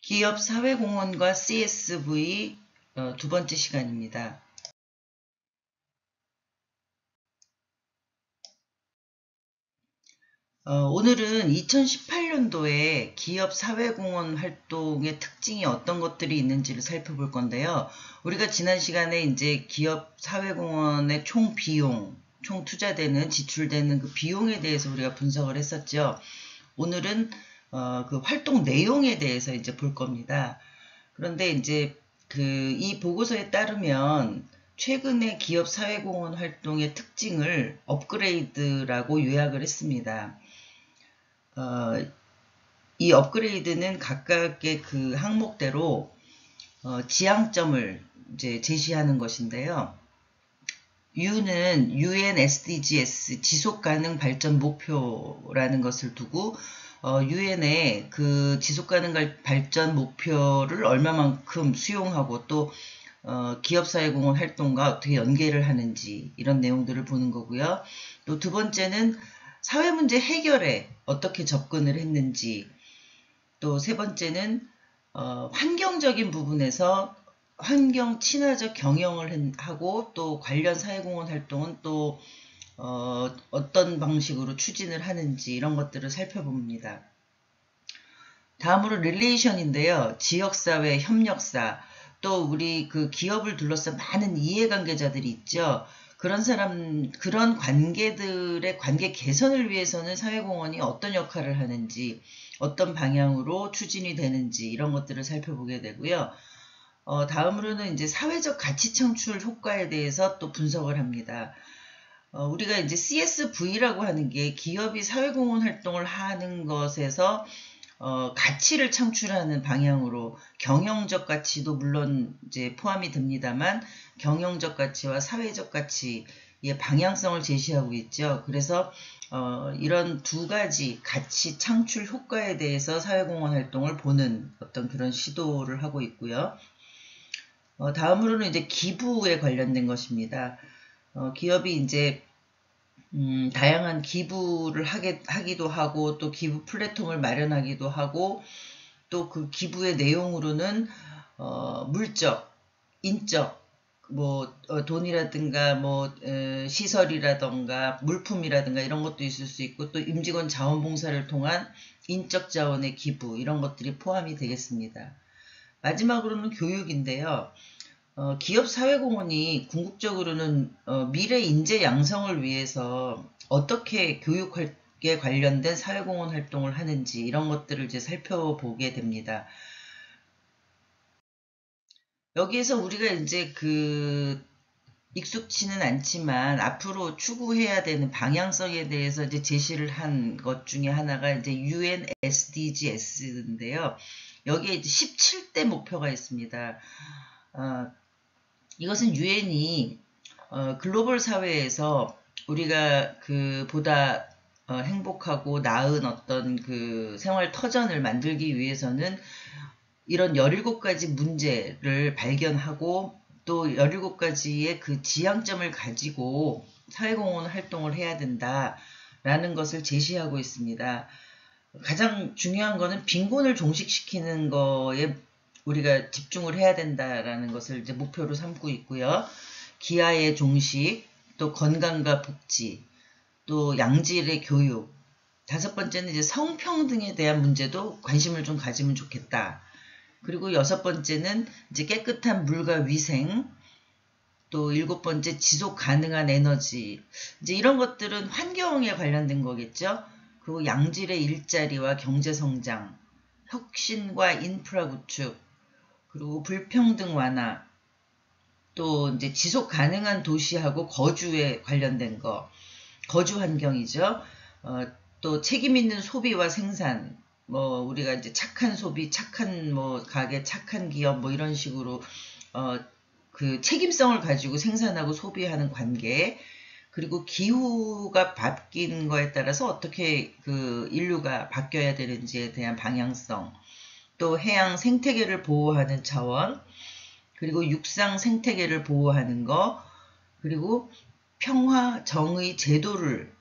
기업 사회공헌과 CSV 두 번째 시간입니다. 오늘은 2018년도에 기업 사회공헌 활동의 특징이 어떤 것들이 있는지를 살펴볼 건데요. 우리가 지난 시간에 이제 기업 사회공헌의 총 비용, 총 투자되는, 지출되는 그 비용에 대해서 우리가 분석을 했었죠. 오늘은 그 활동 내용에 대해서 이제 볼 겁니다. 그런데 이제 이 보고서에 따르면 최근의 기업 사회공헌 활동의 특징을 업그레이드라고 요약을 했습니다. 이 업그레이드는 각각의 그 항목대로 지향점을 이제 제시하는 것인데요. U는 UN SDGs 지속가능 발전 목표라는 것을 두고 UN의 그 지속가능 발전 목표를 얼마만큼 수용하고 또 기업사회공헌 활동과 어떻게 연계를 하는지 이런 내용들을 보는 거고요. 또 두 번째는 사회문제 해결에 어떻게 접근을 했는지, 또 세 번째는 환경적인 부분에서 환경 친화적 경영을 하고 또 관련 사회공헌 활동은 또 어떤 방식으로 추진을 하는지 이런 것들을 살펴봅니다. 다음으로 릴레이션인데요. 지역사회, 협력사, 또 우리 그 기업을 둘러싸 많은 이해관계자들이 있죠. 그런 관계들의 관계 개선을 위해서는 사회공헌이 어떤 역할을 하는지, 어떤 방향으로 추진이 되는지 이런 것들을 살펴보게 되고요. 다음으로는 이제 사회적 가치 창출 효과에 대해서 또 분석을 합니다. 우리가 이제 CSV라고 하는 게 기업이 사회공헌 활동을 하는 것에서 가치를 창출하는 방향으로 경영적 가치도 물론 이제 포함이 됩니다만 경영적 가치와 사회적 가치의 방향성을 제시하고 있죠. 그래서 이런 두 가지 가치 창출 효과에 대해서 사회공헌 활동을 보는 어떤 그런 시도를 하고 있고요. 다음으로는 이제 기부에 관련된 것입니다. 기업이 이제 다양한 기부를 하기도 하고 또 기부 플랫폼을 마련하기도 하고 또 그 기부의 내용으로는 물적, 인적, 돈이라든가 시설이라든가 물품이라든가 이런 것도 있을 수 있고 또 임직원 자원봉사를 통한 인적 자원의 기부 이런 것들이 포함이 되겠습니다. 마지막으로는 교육인데요. 기업 사회공헌이 궁극적으로는 미래 인재 양성을 위해서 어떻게 교육에 관련된 사회공헌 활동을 하는지 이런 것들을 이제 살펴보게 됩니다. 여기에서 우리가 이제 익숙치는 않지만 앞으로 추구해야 되는 방향성에 대해서 이제 제시를 한 것 중에 하나가 이제 UN SDGs인데요. 여기에 이제 17대 목표가 있습니다. 이것은 유엔이 글로벌 사회에서 우리가 보다 행복하고 나은 어떤 생활 터전을 만들기 위해서는 이런 17가지 문제를 발견하고 또 17가지의 그 지향점을 가지고 사회공헌 활동을 해야 된다라는 것을 제시하고 있습니다. 가장 중요한 거는 빈곤을 종식시키는 거에 우리가 집중을 해야 된다라는 것을 이제 목표로 삼고 있고요. 기아의 종식, 또 건강과 복지, 또 양질의 교육. 다섯 번째는 이제 성평등에 대한 문제도 관심을 좀 가지면 좋겠다. 그리고 여섯 번째는 이제 깨끗한 물과 위생, 또 일곱 번째 지속 가능한 에너지. 이제 이런 것들은 환경에 관련된 거겠죠. 그리고 양질의 일자리와 경제 성장, 혁신과 인프라 구축, 그리고 불평등 완화, 또 이제 지속 가능한 도시하고 거주에 관련된 거, 거주 환경이죠. 또 책임 있는 소비와 생산, 우리가 이제 착한 소비, 착한 가게, 착한 기업, 이런 식으로, 그 책임성을 가지고 생산하고 소비하는 관계, 그리고 기후가 바뀐 거에 따라서 어떻게 인류가 바뀌어야 되는지에 대한 방향성, 또 해양 생태계를 보호하는 차원, 그리고 육상 생태계를 보호하는 거, 그리고 평화, 정의, 제도를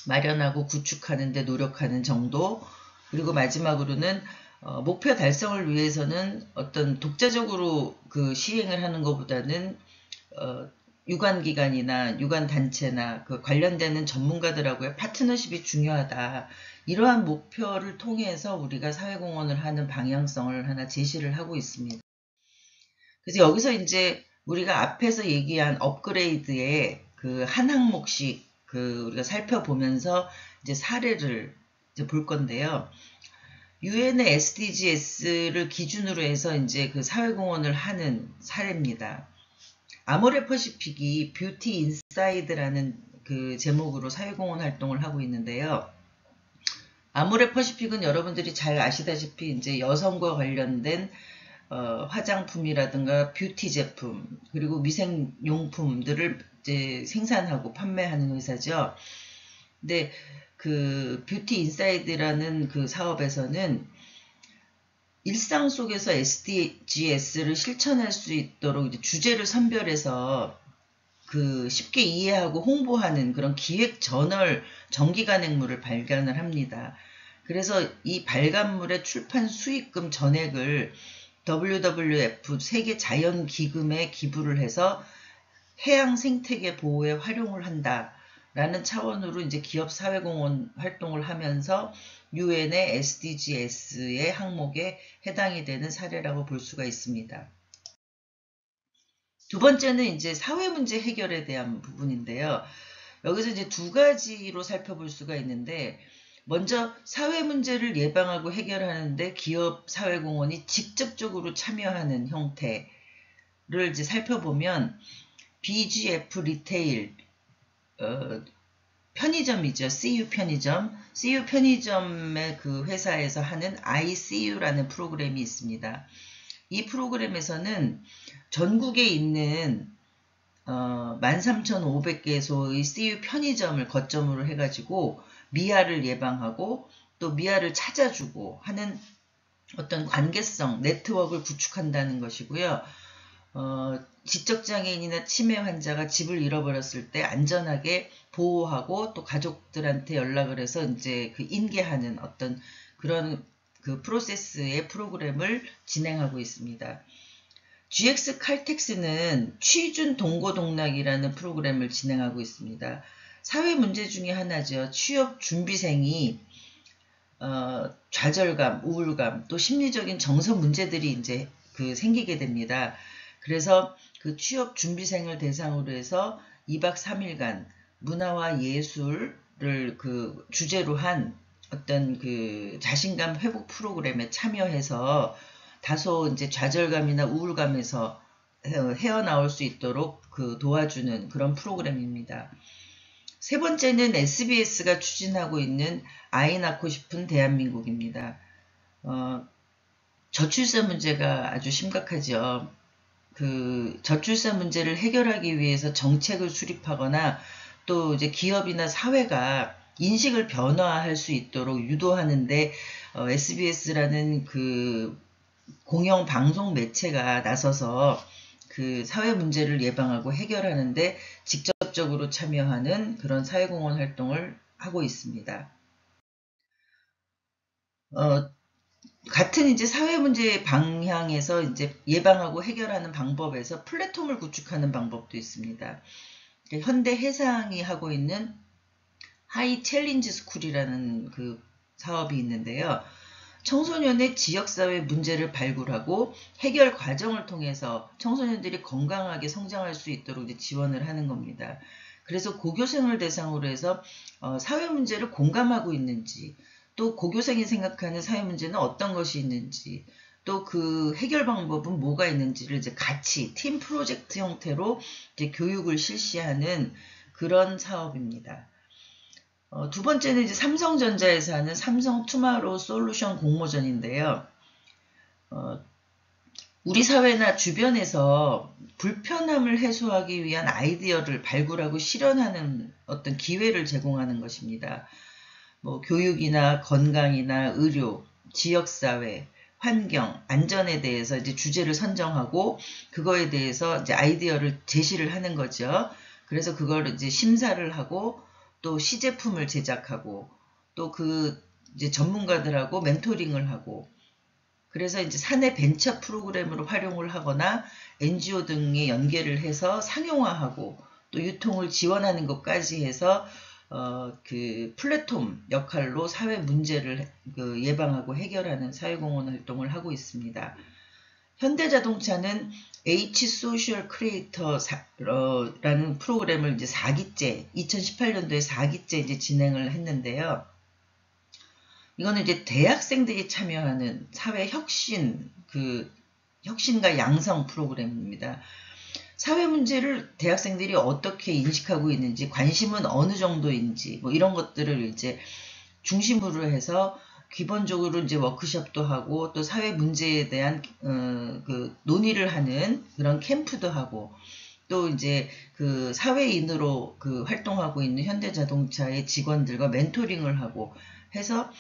마련하고 구축하는 데 노력하는 정도, 그리고 마지막으로는 목표 달성을 위해서는 어떤 독자적으로 그 시행을 하는 것보다는 유관기관이나 유관단체나 그 관련되는 전문가들하고의 파트너십이 중요하다. 이러한 목표를 통해서 우리가 사회공헌을 하는 방향성을 하나 제시를 하고 있습니다. 그래서 여기서 이제 우리가 앞에서 얘기한 업그레이드의 그 한 항목씩 그 우리가 살펴보면서 이제 사례를 이제 볼 건데요. 유엔의 SDGs를 기준으로 해서 이제 그 사회공헌을 하는 사례입니다. 아모레 퍼시픽이 뷰티 인사이드라는 그 제목으로 사회공헌 활동을 하고 있는데요. 아모레 퍼시픽은 여러분들이 잘 아시다시피 이제 여성과 관련된 화장품이라든가 뷰티 제품 그리고 미생용품들을 이제 생산하고 판매하는 회사죠. 근데 그 뷰티 인사이드라는 그 사업에서는 일상 속에서 SDGs를 실천할 수 있도록 이제 주제를 선별해서 그 쉽게 이해하고 홍보하는 그런 기획 저널 정기간행물을 발간을 합니다. 그래서 이 발간물의 출판 수익금 전액을 WWF 세계 자연기금에 기부를 해서 해양 생태계 보호에 활용을 한다라는 차원으로 이제 기업 사회공헌 활동을 하면서 유엔의 SDGs의 항목에 해당이 되는 사례라고 볼 수가 있습니다. 두 번째는 이제 사회 문제 해결에 대한 부분인데요. 여기서 이제 두 가지로 살펴볼 수가 있는데, 먼저 사회 문제를 예방하고 해결하는데 기업 사회공헌이 직접적으로 참여하는 형태를 이제 살펴보면 BGF 리테일 편의점이죠. CU 편의점. CU 편의점의 그 회사에서 하는 ICU라는 프로그램이 있습니다. 이 프로그램에서는 전국에 있는 13,500개소의 CU 편의점을 거점으로 해가지고 미아를 예방하고 또 미아를 찾아주고 하는 어떤 관계성, 네트워크를 구축한다는 것이고요. 지적장애인이나 치매 환자가 집을 잃어버렸을 때 안전하게 보호하고 또 가족들한테 연락을 해서 이제 그 인계하는 어떤 그런 그 프로세스의 프로그램을 진행하고 있습니다. GX 칼텍스는 취준 동고동락이라는 프로그램을 진행하고 있습니다. 사회 문제 중에 하나죠. 취업 준비생이 좌절감, 우울감, 또 심리적인 정서 문제들이 이제 그 생기게 됩니다. 그래서 그 취업 준비생을 대상으로 해서 2박 3일간 문화와 예술을 그 주제로 한 어떤 그 자신감 회복 프로그램에 참여해서 다소 이제 좌절감이나 우울감에서 헤어나올 수 있도록 그 도와주는 그런 프로그램입니다. 세 번째는 SBS가 추진하고 있는 아이 낳고 싶은 대한민국입니다. 저출산 문제가 아주 심각하죠. 그 저출산 문제를 해결하기 위해서 정책을 수립하거나 또 이제 기업이나 사회가 인식을 변화할 수 있도록 유도하는데 SBS라는 그 공영 방송 매체가 나서서 그 사회 문제를 예방하고 해결하는데 직접적으로 참여하는 그런 사회공헌 활동을 하고 있습니다. 같은 이제 사회 문제 방향에서 이제 예방하고 해결하는 방법에서 플랫폼을 구축하는 방법도 있습니다. 현대 해상이 하고 있는 하이 챌린지 스쿨이라는 그 사업이 있는데요. 청소년의 지역사회 문제를 발굴하고 해결 과정을 통해서 청소년들이 건강하게 성장할 수 있도록 이제 지원을 하는 겁니다. 그래서 고교생을 대상으로 해서 사회 문제를 공감하고 있는지, 또 고교생이 생각하는 사회 문제는 어떤 것이 있는지, 또 그 해결 방법은 뭐가 있는지를 이제 같이 팀 프로젝트 형태로 이제 교육을 실시하는 그런 사업입니다. 두 번째는 이제 삼성전자에서 하는 삼성 투마로우 솔루션 공모전인데요. 우리 사회나 주변에서 불편함을 해소하기 위한 아이디어를 발굴하고 실현하는 어떤 기회를 제공하는 것입니다. 뭐 교육이나 건강이나 의료, 지역사회, 환경, 안전에 대해서 이제 주제를 선정하고 그거에 대해서 이제 아이디어를 제시를 하는 거죠. 그래서 그걸 이제 심사를 하고 또 시제품을 제작하고 또 그 이제 전문가들하고 멘토링을 하고 그래서 이제 사내 벤처 프로그램으로 활용을 하거나 NGO 등에 연계를 해서 상용화하고 또 유통을 지원하는 것까지 해서 그 플랫폼 역할로 사회 문제를 예방하고 해결하는 사회공헌 활동을 하고 있습니다. 현대자동차는 H 소셜 크리에이터라는 프로그램을 이제 4기째, 2018년도에 4기째 이제 진행을 했는데요. 이거는 이제 대학생들이 참여하는 사회 혁신, 혁신과 양성 프로그램입니다. 사회 문제를 대학생들이 어떻게 인식하고 있는지, 관심은 어느 정도인지, 뭐 이런 것들을 이제 중심으로 해서 기본적으로 이제 워크숍도 하고 또 사회 문제에 대한 그 논의를 하는 그런 캠프도 하고 또 이제 그 사회인으로 그 활동하고 있는 현대자동차의 직원들과 멘토링을 하고 해서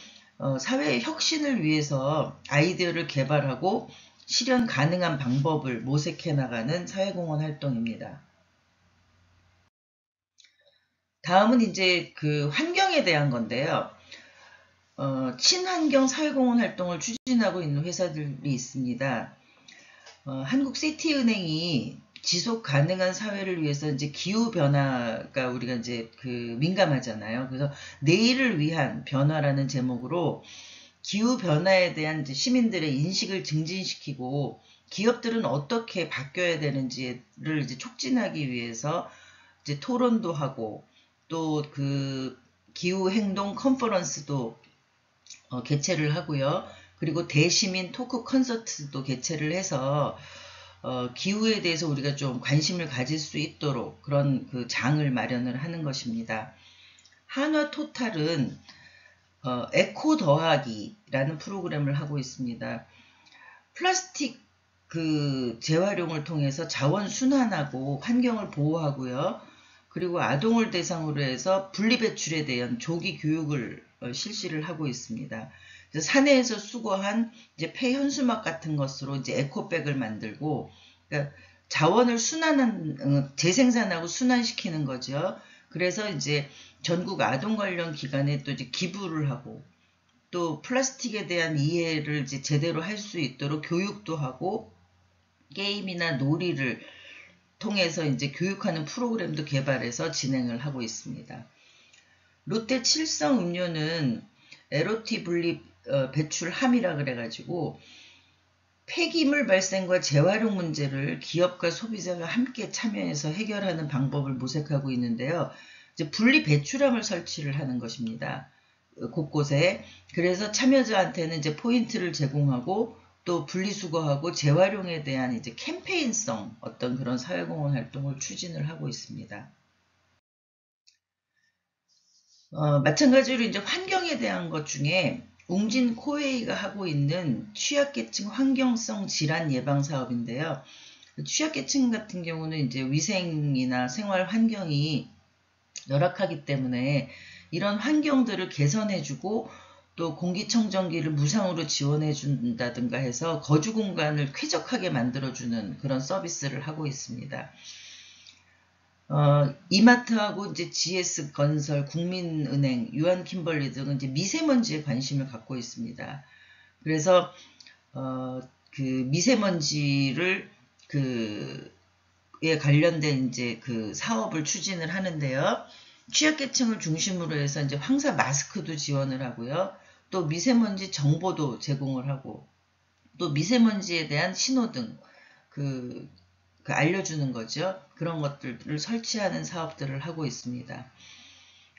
사회 혁신을 위해서 아이디어를 개발하고 실현 가능한 방법을 모색해 나가는 사회공헌 활동입니다. 다음은 이제 그 환경에 대한 건데요. 친환경 사회공헌 활동을 추진하고 있는 회사들이 있습니다. 한국시티은행이 지속 가능한 사회를 위해서 이제 기후 변화가 우리가 이제 그 민감하잖아요. 그래서 내일을 위한 변화라는 제목으로 기후 변화에 대한 이제 시민들의 인식을 증진시키고 기업들은 어떻게 바뀌어야 되는지를 이제 촉진하기 위해서 이제 토론도 하고 또 그 기후 행동 컨퍼런스도 개최를 하고요. 그리고 대시민 토크 콘서트도 개최를 해서 기후에 대해서 우리가 좀 관심을 가질 수 있도록 그런 그 장을 마련을 하는 것입니다. 한화토탈은 에코 더하기라는 프로그램을 하고 있습니다. 플라스틱 그 재활용을 통해서 자원 순환하고 환경을 보호하고요. 그리고 아동을 대상으로 해서 분리배출에 대한 조기 교육을 실시를 하고 있습니다. 그래서 사내에서 수거한 이제 폐현수막 같은 것으로 이제 에코백을 만들고, 그러니까 자원을 재생산하고 순환시키는 거죠. 그래서 이제 전국 아동 관련 기관에 또 이제 기부를 하고, 또 플라스틱에 대한 이해를 이제 제대로 할 수 있도록 교육도 하고, 게임이나 놀이를 통해서 이제 교육하는 프로그램도 개발해서 진행을 하고 있습니다. 롯데 칠성 음료는 LOT 분리 배출함이라 그래가지고 폐기물 발생과 재활용 문제를 기업과 소비자가 함께 참여해서 해결하는 방법을 모색하고 있는데요. 이제 분리 배출함을 설치를 하는 것입니다. 곳곳에. 그래서 참여자한테는 이제 포인트를 제공하고 또 분리수거하고 재활용에 대한 이제 캠페인성 어떤 그런 사회공헌 활동을 추진을 하고 있습니다. 마찬가지로 이제 환경에 대한 것 중에 웅진 코웨이가 하고 있는 취약계층 환경성 질환 예방 사업인데요. 취약계층 같은 경우는 이제 위생이나 생활 환경이 열악하기 때문에 이런 환경들을 개선해주고 또 공기청정기를 무상으로 지원해준다든가 해서 거주 공간을 쾌적하게 만들어주는 그런 서비스를 하고 있습니다. 이마트하고 이제 GS건설, 국민은행, 유한킴벌리 등은 이제 미세먼지에 관심을 갖고 있습니다. 그래서 그 미세먼지를 에 관련된 이제 그 사업을 추진을 하는데요. 취약계층을 중심으로 해서 이제 황사 마스크도 지원을 하고요. 또 미세먼지 정보도 제공을 하고 또 미세먼지에 대한 신호등 그 알려주는 거죠. 그런 것들을 설치하는 사업들을 하고 있습니다.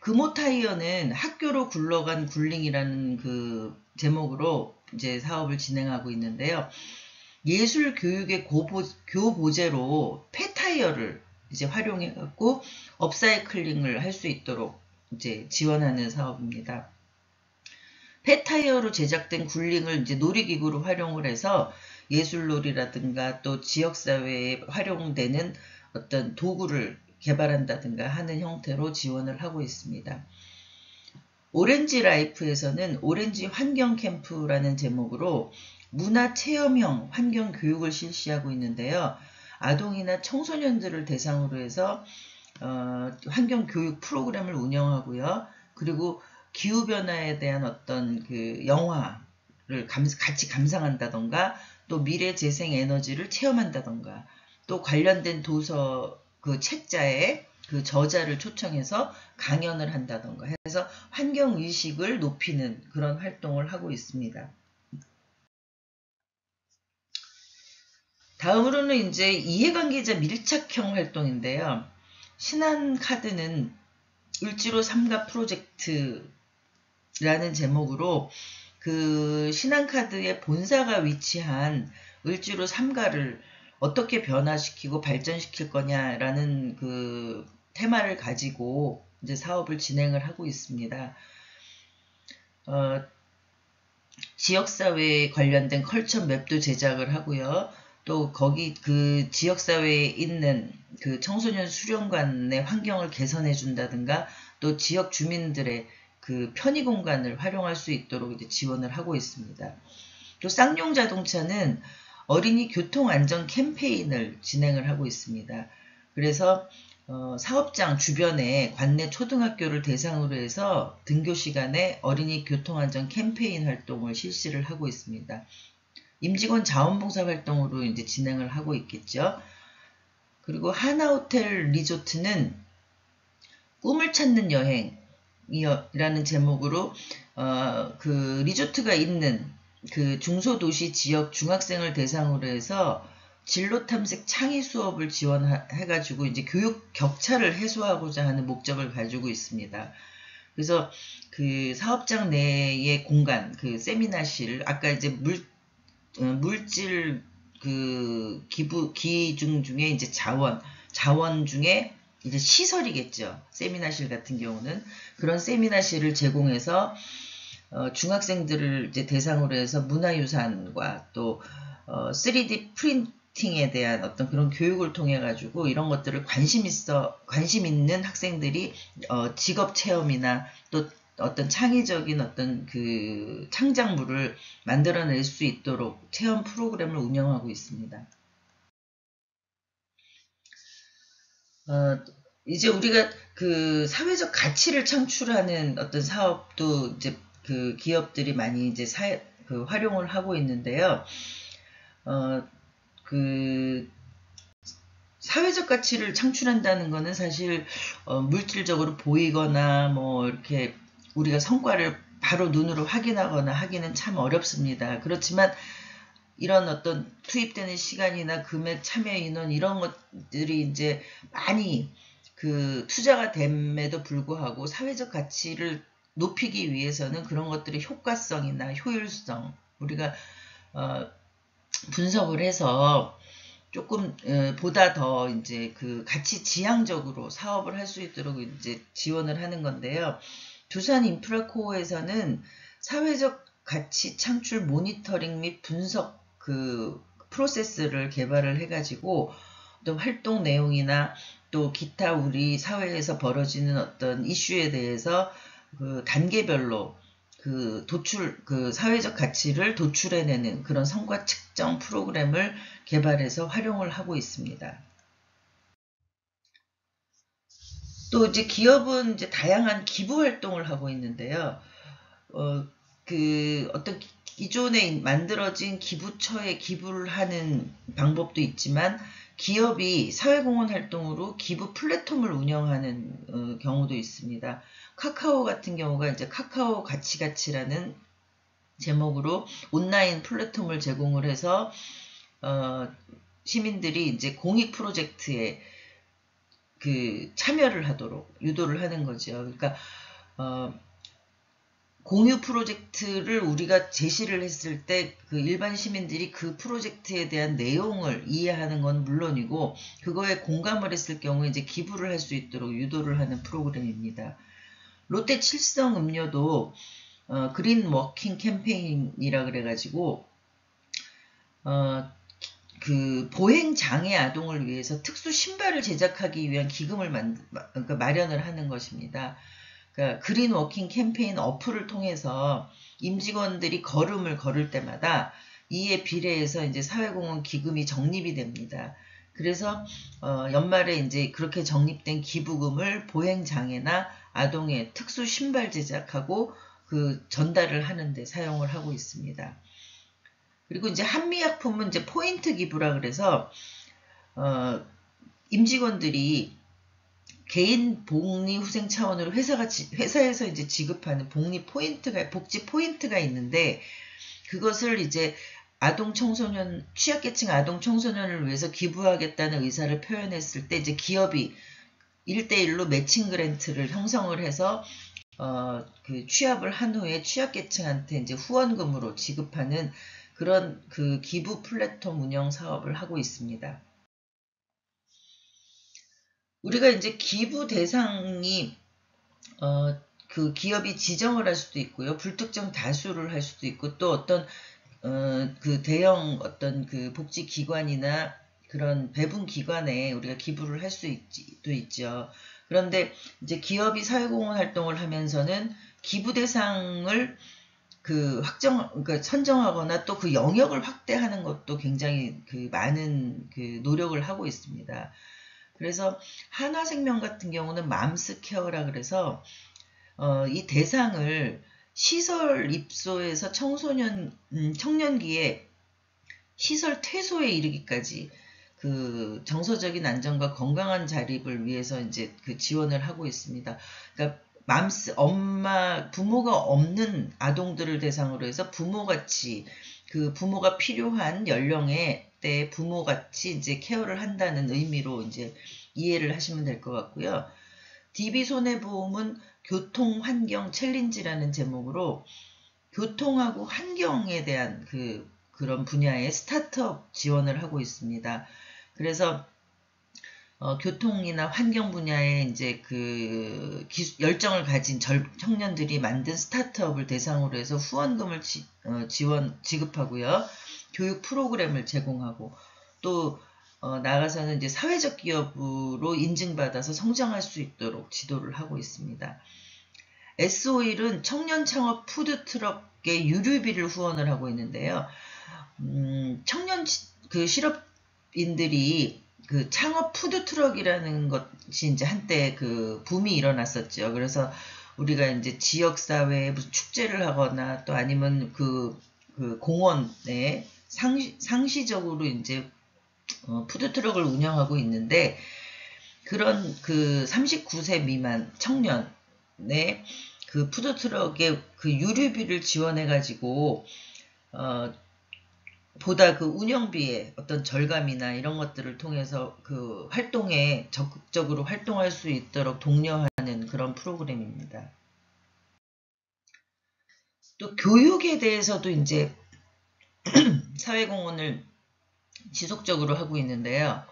금호타이어는 학교로 굴러간 굴링이라는 그 제목으로 이제 사업을 진행하고 있는데요. 예술 교육의 교보제로 폐타이어를 이제 활용해 갖고 업사이클링을 할 수 있도록 이제 지원하는 사업입니다. 폐타이어로 제작된 굴링을 이제 놀이기구로 활용을 해서 예술놀이라든가 또 지역사회에 활용되는 어떤 도구를 개발한다든가 하는 형태로 지원을 하고 있습니다. 오렌지 라이프에서는 오렌지 환경 캠프라는 제목으로 문화체험형 환경교육을 실시하고 있는데요. 아동이나 청소년들을 대상으로 해서 환경교육 프로그램을 운영하고요. 그리고 기후변화에 대한 어떤 그 영화를 같이 감상한다던가 또 미래 재생 에너지를 체험한다던가 또 관련된 도서 그 책자에 그 저자를 초청해서 강연을 한다던가 해서 환경의식을 높이는 그런 활동을 하고 있습니다. 다음으로는 이제 이해관계자 밀착형 활동인데요. 신한카드는 을지로 삼가 프로젝트라는 제목으로 그 신한카드의 본사가 위치한 을지로 삼가를 어떻게 변화시키고 발전시킬 거냐라는 그 테마를 가지고 이제 사업을 진행을 하고 있습니다. 지역사회에 관련된 컬처 맵도 제작을 하고요. 또 거기 그 지역사회에 있는 그 청소년 수련관의 환경을 개선해 준다든가 또 지역 주민들의 그 편의 공간을 활용할 수 있도록 이제 지원을 하고 있습니다. 또 쌍용자동차는 어린이 교통안전 캠페인을 진행을 하고 있습니다. 그래서 사업장 주변에 관내 초등학교를 대상으로 해서 등교 시간에 어린이 교통안전 캠페인 활동을 실시를 하고 있습니다. 임직원 자원봉사 활동으로 이제 진행을 하고 있겠죠. 그리고 하나호텔 리조트는 꿈을 찾는 여행이라는 제목으로 그 리조트가 있는 그 중소도시 지역 중학생을 대상으로 해서 진로 탐색 창의 수업을 지원해가지고 이제 교육 격차를 해소하고자 하는 목적을 가지고 있습니다. 그래서 그 사업장 내의 공간, 그 세미나실, 아까 이제 물질 그 기중 중에 이제 자원 중에 이제 시설이겠죠. 세미나실 같은 경우는 그런 세미나실을 제공해서 중학생들을 이제 대상으로 해서 문화유산과 또 3D 프린팅에 대한 어떤 그런 교육을 통해 가지고 이런 것들을 관심 있는 학생들이 직업 체험이나 또 어떤 창의적인 어떤 그 창작물을 만들어낼 수 있도록 체험 프로그램을 운영하고 있습니다. 이제 우리가 그 사회적 가치를 창출하는 어떤 사업도 이제 그 기업들이 많이 이제 그 활용을 하고 있는데요. 그 사회적 가치를 창출한다는 거는 사실 물질적으로 보이거나 뭐 이렇게 우리가 성과를 바로 눈으로 확인하거나 하기는 참 어렵습니다. 그렇지만 이런 어떤 투입되는 시간이나 금액, 참여 인원 이런 것들이 이제 많이 그 투자가 됨에도 불구하고 사회적 가치를 높이기 위해서는 그런 것들의 효과성이나 효율성 우리가 분석을 해서 조금 보다 더 이제 그 가치 지향적으로 사업을 할 수 있도록 이제 지원을 하는 건데요. 두산 인프라코어에서는 사회적 가치 창출 모니터링 및 분석 그 프로세스를 개발을 해가지고 또 활동 내용이나 또 기타 우리 사회에서 벌어지는 어떤 이슈에 대해서 그 단계별로 그 사회적 가치를 도출해내는 그런 성과 측정 프로그램을 개발해서 활용을 하고 있습니다. 또 이제 기업은 이제 다양한 기부 활동을 하고 있는데요. 그 어떤 기존에 만들어진 기부처에 기부를 하는 방법도 있지만 기업이 사회공헌 활동으로 기부 플랫폼을 운영하는 경우도 있습니다. 카카오 같은 경우가 이제 카카오 가치라는 제목으로 온라인 플랫폼을 제공을 해서 시민들이 이제 공익 프로젝트에 그 참여를 하도록 유도를 하는 거죠. 그러니까 공유 프로젝트를 우리가 제시를 했을 때 그 일반 시민들이 그 프로젝트에 대한 내용을 이해하는 건 물론이고 그거에 공감을 했을 경우에 이제 기부를 할 수 있도록 유도를 하는 프로그램입니다. 롯데 칠성 음료도 그린 워킹 캠페인이라 그래가지고 그 보행 장애 아동을 위해서 특수 신발을 제작하기 위한 기금을 그러니까 마련을 하는 것입니다. 그러니까 그린 워킹 캠페인 어플을 통해서 임직원들이 걸음을 걸을 때마다 이에 비례해서 이제 사회공헌 기금이 적립이 됩니다. 그래서 연말에 이제 그렇게 적립된 기부금을 보행 장애나 아동의 특수 신발 제작하고 그 전달을 하는데 사용을 하고 있습니다. 그리고 이제 한미약품은 이제 포인트 기부라 그래서 임직원들이 개인 복리 후생 차원으로 회사에서 이제 지급하는 복지 포인트가 있는데, 그것을 이제 취약계층 아동 청소년을 위해서 기부하겠다는 의사를 표현했을 때, 이제 기업이 1대1로 매칭 그랜트를 형성을 해서 그 취업을 한 후에 취약계층한테 이제 후원금으로 지급하는 그런 그 기부 플랫폼 운영 사업을 하고 있습니다. 우리가 이제 기부 대상이 그 기업이 지정을 할 수도 있고요, 불특정 다수를 할 수도 있고, 또 어떤 그 대형 어떤 그 복지기관이나 그런 배분기관에 우리가 기부를 할 수도 있죠. 그런데 이제 기업이 사회공헌 활동을 하면서는 기부 대상을 그러니까 선정하거나 또 그 영역을 확대하는 것도 굉장히 그 많은 그 노력을 하고 있습니다. 그래서 한화생명 같은 경우는 맘스케어라 그래서 이 대상을 시설 입소에서 청년기에 시설 퇴소에 이르기까지 그 정서적인 안정과 건강한 자립을 위해서 이제 그 지원을 하고 있습니다. 그러니까 부모가 없는 아동들을 대상으로 해서 부모같이 그 부모가 필요한 연령의 때 부모같이 이제 케어를 한다는 의미로 이제 이해를 하시면 될 것 같고요. DB손해보험은 교통환경 챌린지라는 제목으로 교통하고 환경에 대한 그런 분야의 스타트업 지원을 하고 있습니다. 그래서 교통이나 환경 분야에 이제 그 열정을 가진 청년들이 만든 스타트업을 대상으로 해서 후원금을 지급하고요. 교육 프로그램을 제공하고, 또 나아가서는 이제 사회적 기업으로 인증받아서 성장할 수 있도록 지도를 하고 있습니다. S오일은 청년 창업 푸드트럭의 유류비를 후원을 하고 있는데요. 청년 그 실업인들이 그 창업 푸드트럭이라는 것이 이제 한때 그 붐이 일어났었죠. 그래서 우리가 이제 지역사회에 무슨 축제를 하거나 또 아니면 그 공원에 상시적으로 이제 푸드트럭을 운영하고 있는데, 그런 그 39세 미만 청년의 그 푸드트럭의 그 유류비를 지원해가지고 보다 그 운영비의 어떤 절감이나 이런 것들을 통해서 그 활동에 적극적으로 활동할 수 있도록 독려하는 그런 프로그램입니다. 또 교육에 대해서도 이제 사회공헌을 지속적으로 하고 있는데요.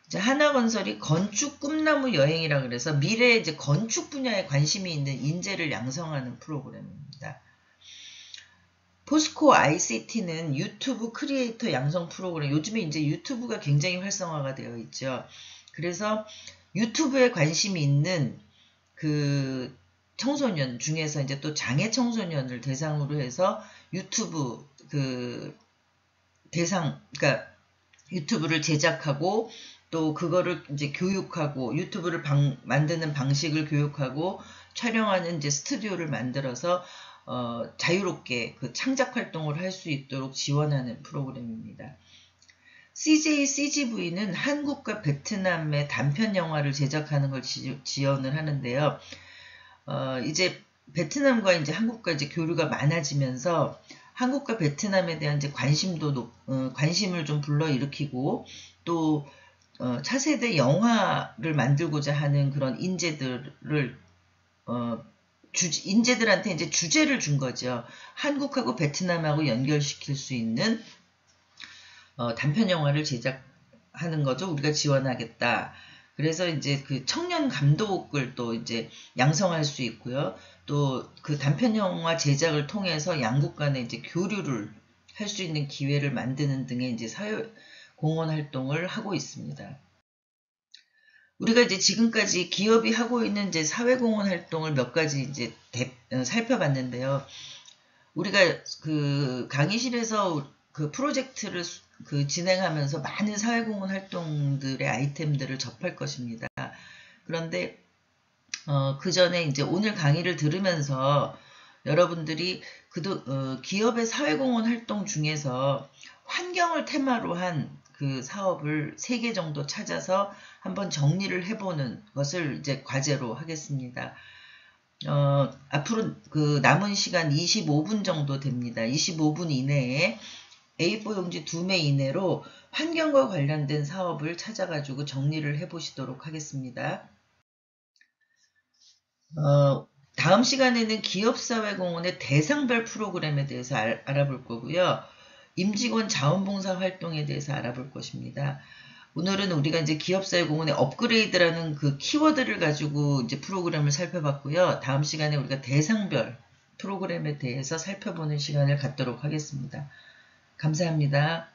이제 하나건설이 건축 꿈나무 여행이라 그래서 미래에 이제 건축 분야에 관심이 있는 인재를 양성하는 프로그램입니다. 포스코 ICT는 유튜브 크리에이터 양성 프로그램, 요즘에 이제 유튜브가 굉장히 활성화가 되어 있죠. 그래서 유튜브에 관심이 있는 그 청소년 중에서 이제 또 장애 청소년을 대상으로 해서 유튜브 그러니까 유튜브를 제작하고 또 그거를 이제 교육하고 유튜브를 만드는 방식을 교육하고 촬영하는 이제 스튜디오를 만들어서 자유롭게 그 창작 활동을 할 수 있도록 지원하는 프로그램입니다. CJCGV는 한국과 베트남의 단편 영화를 제작하는 걸 지원을 하는데요. 이제 베트남과 이제 한국과 이제 교류가 많아지면서 한국과 베트남에 대한 이제 관심을 좀 불러일으키고, 또 차세대 영화를 만들고자 하는 그런 인재들을 인재들한테 이제 주제를 준 거죠. 한국하고 베트남하고 연결시킬 수 있는 단편 영화를 제작하는 거죠. 우리가 지원하겠다. 그래서 이제 그 청년 감독을 또 이제 양성할 수 있고요. 또 그 단편 영화 제작을 통해서 양국 간에 이제 교류를 할 수 있는 기회를 만드는 등의 이제 사회 공헌 활동을 하고 있습니다. 우리가 이제 지금까지 기업이 하고 있는 이제 사회공헌 활동을 몇 가지 이제 살펴봤는데요. 우리가 그 강의실에서 그 프로젝트를 진행하면서 많은 사회공헌 활동들의 아이템들을 접할 것입니다. 그런데 그 전에 이제 오늘 강의를 들으면서 여러분들이 기업의 사회공헌 활동 중에서 환경을 테마로 한 그 사업을 3개 정도 찾아서 한번 정리를 해보는 것을 이제 과제로 하겠습니다. 앞으로 그 남은 시간 25분 정도 됩니다. 25분 이내에 A4 용지 2매 이내로 환경과 관련된 사업을 찾아가지고 정리를 해보시도록 하겠습니다. 다음 시간에는 기업사회공헌의 대상별 프로그램에 대해서 알아볼 거고요. 임직원 자원봉사 활동에 대해서 알아볼 것입니다. 오늘은 우리가 이제 기업사회공헌의 업그레이드라는 그 키워드를 가지고 이제 프로그램을 살펴봤고요. 다음 시간에 우리가 대상별 프로그램에 대해서 살펴보는 시간을 갖도록 하겠습니다. 감사합니다.